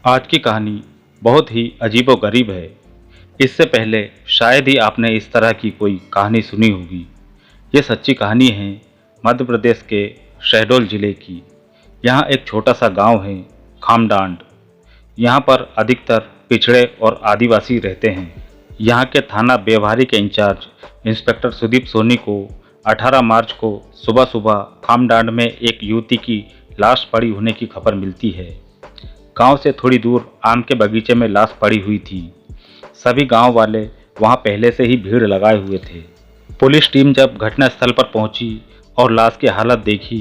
आज की कहानी बहुत ही अजीबोगरीब है। इससे पहले शायद ही आपने इस तरह की कोई कहानी सुनी होगी। ये सच्ची कहानी है मध्य प्रदेश के शहडोल जिले की। यहाँ एक छोटा सा गांव है, खामडांड। यहाँ पर अधिकतर पिछड़े और आदिवासी रहते हैं। यहाँ के थाना बेवहारी के इंचार्ज इंस्पेक्टर सुदीप सोनी को 18 मार्च को सुबह सुबह खामडांड में एक युवती की लाश पड़ी होने की खबर मिलती है। गांव से थोड़ी दूर आम के बगीचे में लाश पड़ी हुई थी। सभी गांव वाले वहां पहले से ही भीड़ लगाए हुए थे। पुलिस टीम जब घटनास्थल पर पहुंची और लाश की हालत देखी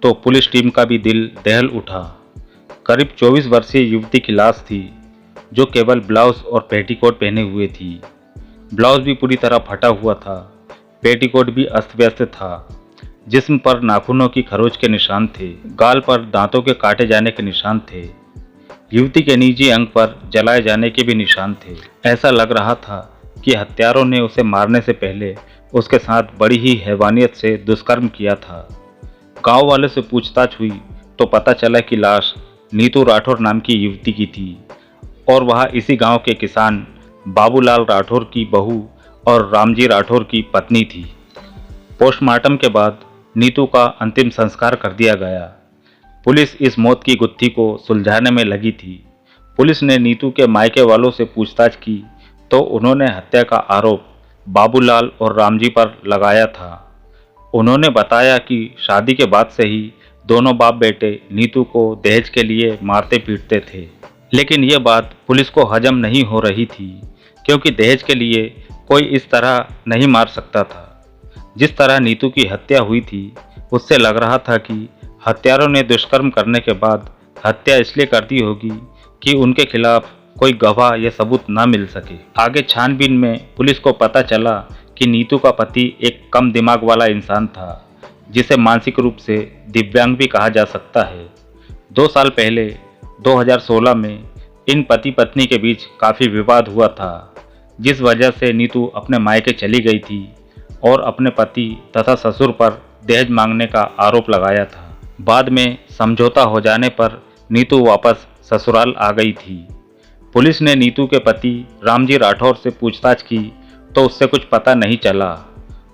तो पुलिस टीम का भी दिल दहल उठा। करीब 24 वर्षीय युवती की लाश थी, जो केवल ब्लाउज और पेटीकोट पहने हुए थी। ब्लाउज भी पूरी तरह फटा हुआ था, पेटीकोट भी अस्त व्यस्त था। जिस्म पर नाखूनों की खरोच के निशान थे, गाल पर दांतों के काटे जाने के निशान थे। युवती के निजी अंग पर जलाए जाने के भी निशान थे। ऐसा लग रहा था कि हत्यारों ने उसे मारने से पहले उसके साथ बड़ी ही हैवानियत से दुष्कर्म किया था। गांव वाले से पूछताछ हुई तो पता चला कि लाश नीतू राठौर नाम की युवती की थी और वह इसी गांव के किसान बाबूलाल राठौर की बहू और रामजी राठौर की पत्नी थी। पोस्टमार्टम के बाद नीतू का अंतिम संस्कार कर दिया गया। पुलिस इस मौत की गुत्थी को सुलझाने में लगी थी। पुलिस ने नीतू के मायके वालों से पूछताछ की तो उन्होंने हत्या का आरोप बाबूलाल और रामजी पर लगाया था। उन्होंने बताया कि शादी के बाद से ही दोनों बाप बेटे नीतू को दहेज के लिए मारते पीटते थे। लेकिन यह बात पुलिस को हजम नहीं हो रही थी, क्योंकि दहेज के लिए कोई इस तरह नहीं मार सकता था। जिस तरह नीतू की हत्या हुई थी, उससे लग रहा था कि हत्यारों ने दुष्कर्म करने के बाद हत्या इसलिए कर दी होगी कि उनके खिलाफ कोई गवाह या सबूत न मिल सके। आगे छानबीन में पुलिस को पता चला कि नीतू का पति एक कम दिमाग वाला इंसान था, जिसे मानसिक रूप से दिव्यांग भी कहा जा सकता है। 2 साल पहले 2016 में इन पति पत्नी के बीच काफ़ी विवाद हुआ था, जिस वजह से नीतू अपने मायके चली गई थी और अपने पति तथा ससुर पर दहेज मांगने का आरोप लगाया था। बाद में समझौता हो जाने पर नीतू वापस ससुराल आ गई थी। पुलिस ने नीतू के पति रामजी राठौर से पूछताछ की तो उससे कुछ पता नहीं चला।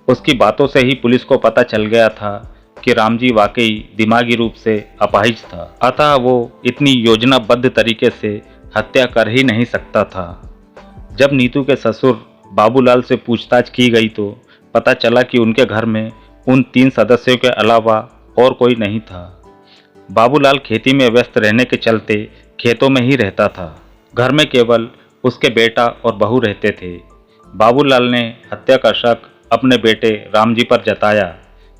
उसकी बातों से ही पुलिस को पता चल गया था कि रामजी वाकई दिमागी रूप से अपाहिज था, अतः वो इतनी योजनाबद्ध तरीके से हत्या कर ही नहीं सकता था। जब नीतू के ससुर बाबूलाल से पूछताछ की गई तो पता चला कि उनके घर में उन 3 सदस्यों के अलावा और कोई नहीं था। बाबूलाल खेती में व्यस्त रहने के चलते खेतों में ही रहता था। घर में केवल उसके बेटा और बहू रहते थे। बाबूलाल ने हत्या का शक अपने बेटे रामजी पर जताया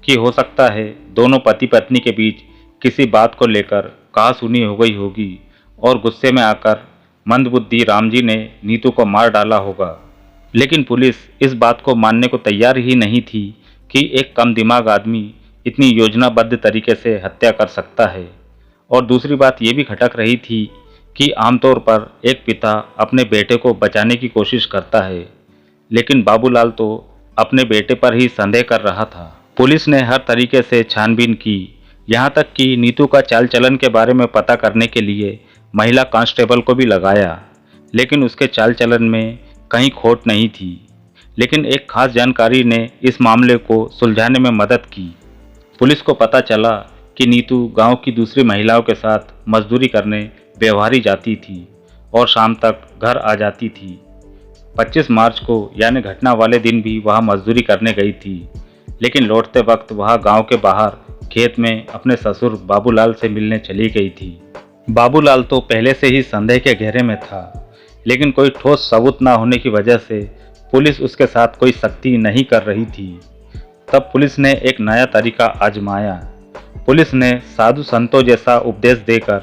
कि हो सकता है दोनों पति पत्नी के बीच किसी बात को लेकर कहासुनी हो गई होगी और गुस्से में आकर मंदबुद्धि रामजी ने नीतू को मार डाला होगा। लेकिन पुलिस इस बात को मानने को तैयार ही नहीं थी कि एक कम दिमाग आदमी इतनी योजनाबद्ध तरीके से हत्या कर सकता है। और दूसरी बात ये भी खटक रही थी कि आमतौर पर एक पिता अपने बेटे को बचाने की कोशिश करता है, लेकिन बाबूलाल तो अपने बेटे पर ही संदेह कर रहा था। पुलिस ने हर तरीके से छानबीन की, यहाँ तक कि नीतू का चाल चलन के बारे में पता करने के लिए महिला कांस्टेबल को भी लगाया, लेकिन उसके चाल चलन में कहीं खोट नहीं थी। लेकिन एक खास जानकारी ने इस मामले को सुलझाने में मदद की। पुलिस को पता चला कि नीतू गांव की दूसरी महिलाओं के साथ मजदूरी करने बेवहारी जाती थी और शाम तक घर आ जाती थी। 25 मार्च को यानी घटना वाले दिन भी वह मजदूरी करने गई थी, लेकिन लौटते वक्त वह गांव के बाहर खेत में अपने ससुर बाबूलाल से मिलने चली गई थी। बाबूलाल तो पहले से ही संदेह के घेरे में था, लेकिन कोई ठोस सबूत न होने की वजह से पुलिस उसके साथ कोई सख्ती नहीं कर रही थी। तब पुलिस ने एक नया तरीका आजमाया। पुलिस ने साधु संतों जैसा उपदेश देकर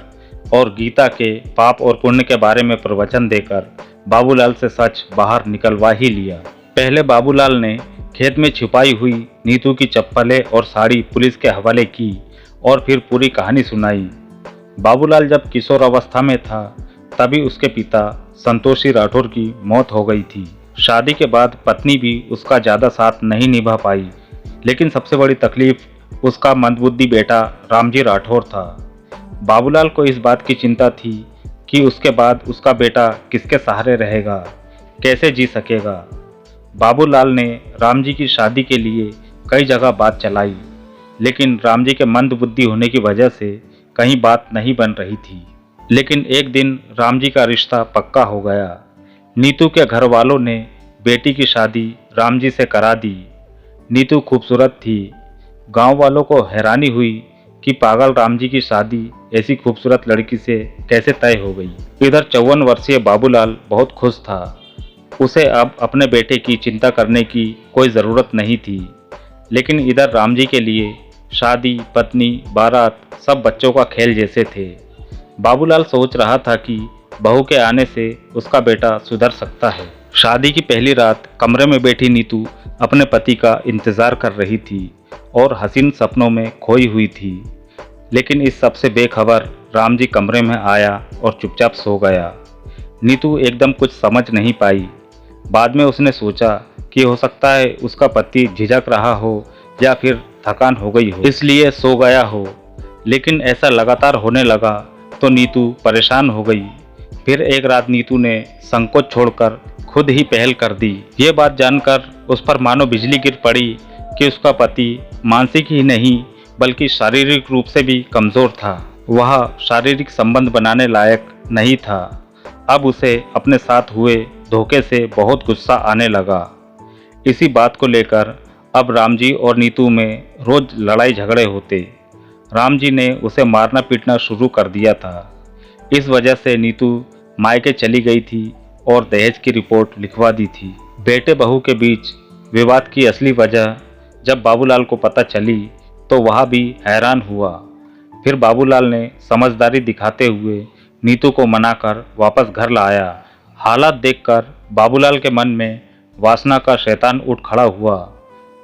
और गीता के पाप और पुण्य के बारे में प्रवचन देकर बाबूलाल से सच बाहर निकलवा ही लिया। पहले बाबूलाल ने खेत में छिपाई हुई नीतू की चप्पलें और साड़ी पुलिस के हवाले की और फिर पूरी कहानी सुनाई। बाबूलाल जब किशोर अवस्था में था तभी उसके पिता संतोषी राठौर की मौत हो गई थी। शादी के बाद पत्नी भी उसका ज़्यादा साथ नहीं निभा पाई, लेकिन सबसे बड़ी तकलीफ उसका मंदबुद्धि बेटा रामजी राठौर था। बाबूलाल को इस बात की चिंता थी कि उसके बाद उसका बेटा किसके सहारे रहेगा, कैसे जी सकेगा। बाबूलाल ने राम जी की शादी के लिए कई जगह बात चलाई, लेकिन राम जी के मंद बुद्धि होने की वजह से कहीं बात नहीं बन रही थी। लेकिन एक दिन राम जी का रिश्ता पक्का हो गया। नीतू के घर वालों ने बेटी की शादी राम जी से करा दी। नीतू खूबसूरत थी। गांव वालों को हैरानी हुई कि पागल राम जी की शादी ऐसी खूबसूरत लड़की से कैसे तय हो गई। इधर 54 वर्षीय बाबूलाल बहुत खुश था। उसे अब अपने बेटे की चिंता करने की कोई ज़रूरत नहीं थी। लेकिन इधर राम जी के लिए शादी, पत्नी, बारात सब बच्चों का खेल जैसे थे। बाबूलाल सोच रहा था कि बहू के आने से उसका बेटा सुधर सकता है। शादी की पहली रात कमरे में बैठी नीतू अपने पति का इंतजार कर रही थी और हसीन सपनों में खोई हुई थी। लेकिन इस सब से बेखबर राम जी कमरे में आया और चुपचाप सो गया। नीतू एकदम कुछ समझ नहीं पाई। बाद में उसने सोचा कि हो सकता है उसका पति झिझक रहा हो या फिर थकान हो गई हो, इसलिए सो गया हो। लेकिन ऐसा लगातार होने लगा तो नीतू परेशान हो गई। फिर एक रात नीतू ने संकोच छोड़कर खुद ही पहल कर दी। ये बात जानकर उस पर मानो बिजली गिर पड़ी कि उसका पति मानसिक ही नहीं बल्कि शारीरिक रूप से भी कमज़ोर था। वह शारीरिक संबंध बनाने लायक नहीं था। अब उसे अपने साथ हुए धोखे से बहुत गुस्सा आने लगा। इसी बात को लेकर अब राम जी और नीतू में रोज लड़ाई झगड़े होते। राम जी ने उसे मारना पीटना शुरू कर दिया था। इस वजह से नीतू मायके चली गई थी और दहेज की रिपोर्ट लिखवा दी थी। बेटे बहू के बीच विवाद की असली वजह जब बाबूलाल को पता चली तो वह भी हैरान हुआ। फिर बाबूलाल ने समझदारी दिखाते हुए नीतू को मनाकर वापस घर लाया। हालात देखकर बाबूलाल के मन में वासना का शैतान उठ खड़ा हुआ।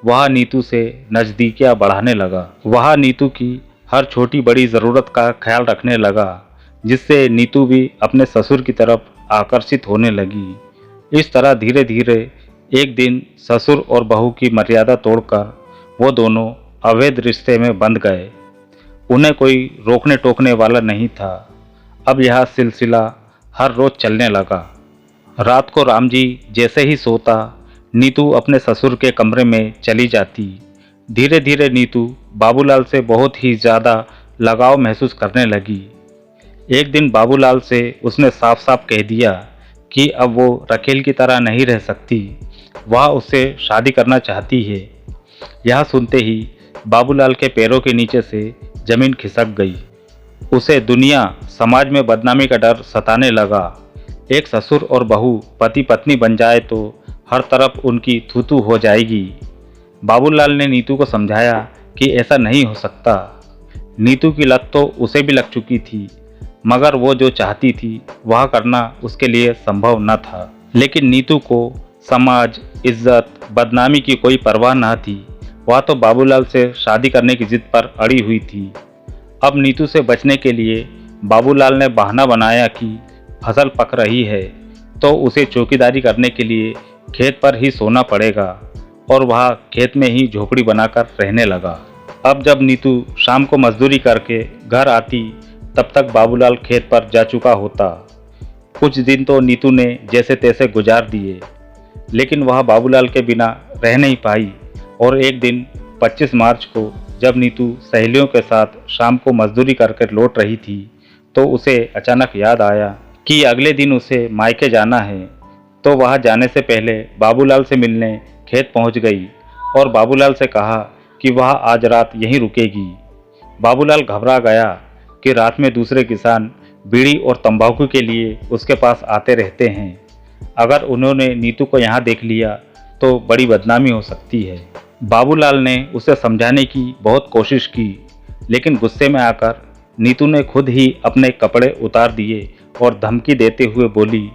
वह नीतू से नज़दीकियां बढ़ाने लगा। वह नीतू की हर छोटी बड़ी ज़रूरत का ख्याल रखने लगा, जिससे नीतू भी अपने ससुर की तरफ आकर्षित होने लगी। इस तरह धीरे धीरे एक दिन ससुर और बहू की मर्यादा तोड़कर वो दोनों अवैध रिश्ते में बंध गए। उन्हें कोई रोकने टोकने वाला नहीं था। अब यह सिलसिला हर रोज़ चलने लगा। रात को राम जी जैसे ही सोता, नीतू अपने ससुर के कमरे में चली जाती। धीरे धीरे नीतू बाबूलाल से बहुत ही ज़्यादा लगाव महसूस करने लगी। एक दिन बाबूलाल से उसने साफ साफ कह दिया कि अब वो रखेल की तरह नहीं रह सकती, वह उससे शादी करना चाहती है। यह सुनते ही बाबूलाल के पैरों के नीचे से जमीन खिसक गई। उसे दुनिया समाज में बदनामी का डर सताने लगा। एक ससुर और बहू पति पत्नी बन जाए तो हर तरफ उनकी थू-थू हो जाएगी। बाबूलाल ने नीतू को समझाया कि ऐसा नहीं हो सकता। नीतू की लत तो उसे भी लग चुकी थी, मगर वो जो चाहती थी वह करना उसके लिए संभव न था। लेकिन नीतू को समाज, इज्जत, बदनामी की कोई परवाह न थी। वह तो बाबूलाल से शादी करने की जिद पर अड़ी हुई थी। अब नीतू से बचने के लिए बाबूलाल ने बहाना बनाया कि फसल पक रही है तो उसे चौकीदारी करने के लिए खेत पर ही सोना पड़ेगा, और वह खेत में ही झोपड़ी बनाकर रहने लगा। अब जब नीतू शाम को मजदूरी करके घर आती तब तक बाबूलाल खेत पर जा चुका होता। कुछ दिन तो नीतू ने जैसे तैसे गुजार दिए, लेकिन वह बाबूलाल के बिना रह नहीं पाई। और एक दिन 25 मार्च को जब नीतू सहेलियों के साथ शाम को मजदूरी करके लौट रही थी तो उसे अचानक याद आया कि अगले दिन उसे मायके जाना है। तो वह जाने से पहले बाबूलाल से मिलने खेत पहुंच गई और बाबूलाल से कहा कि वह आज रात यहीं रुकेगी। बाबूलाल घबरा गया कि रात में दूसरे किसान बीड़ी और तंबाकू के लिए उसके पास आते रहते हैं। अगर उन्होंने नीतू को यहाँ देख लिया तो बड़ी बदनामी हो सकती है। बाबूलाल ने उसे समझाने की बहुत कोशिश की, लेकिन गुस्से में आकर नीतू ने खुद ही अपने कपड़े उतार दिए और धमकी देते हुए बोली,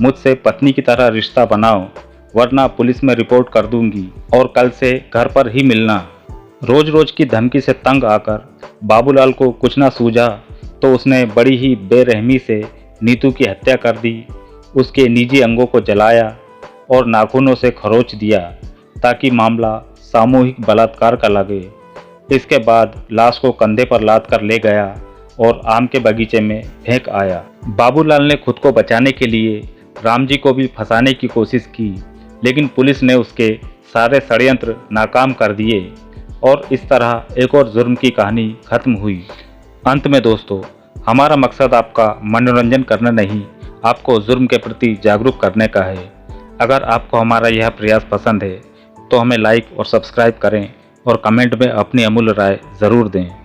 मुझसे पत्नी की तरह रिश्ता बनाओ वरना पुलिस में रिपोर्ट कर दूंगी और कल से घर पर ही मिलना। रोज रोज की धमकी से तंग आकर बाबूलाल को कुछ ना सूझा तो उसने बड़ी ही बेरहमी से नीतू की हत्या कर दी। उसके निजी अंगों को जलाया और नाखूनों से खरोच दिया ताकि मामला सामूहिक बलात्कार का लगे। इसके बाद लाश को कंधे पर लाद कर ले गया और आम के बगीचे में फेंक आया। बाबूलाल ने खुद को बचाने के लिए राम जी को भी फंसाने की कोशिश की, लेकिन पुलिस ने उसके सारे षड्यंत्र नाकाम कर दिए और इस तरह एक और जुर्म की कहानी खत्म हुई। अंत में दोस्तों, हमारा मकसद आपका मनोरंजन करना नहीं, आपको जुर्म के प्रति जागरूक करने का है। अगर आपको हमारा यह प्रयास पसंद है तो हमें लाइक और सब्सक्राइब करें और कमेंट में अपनी अमूल्य राय ज़रूर दें।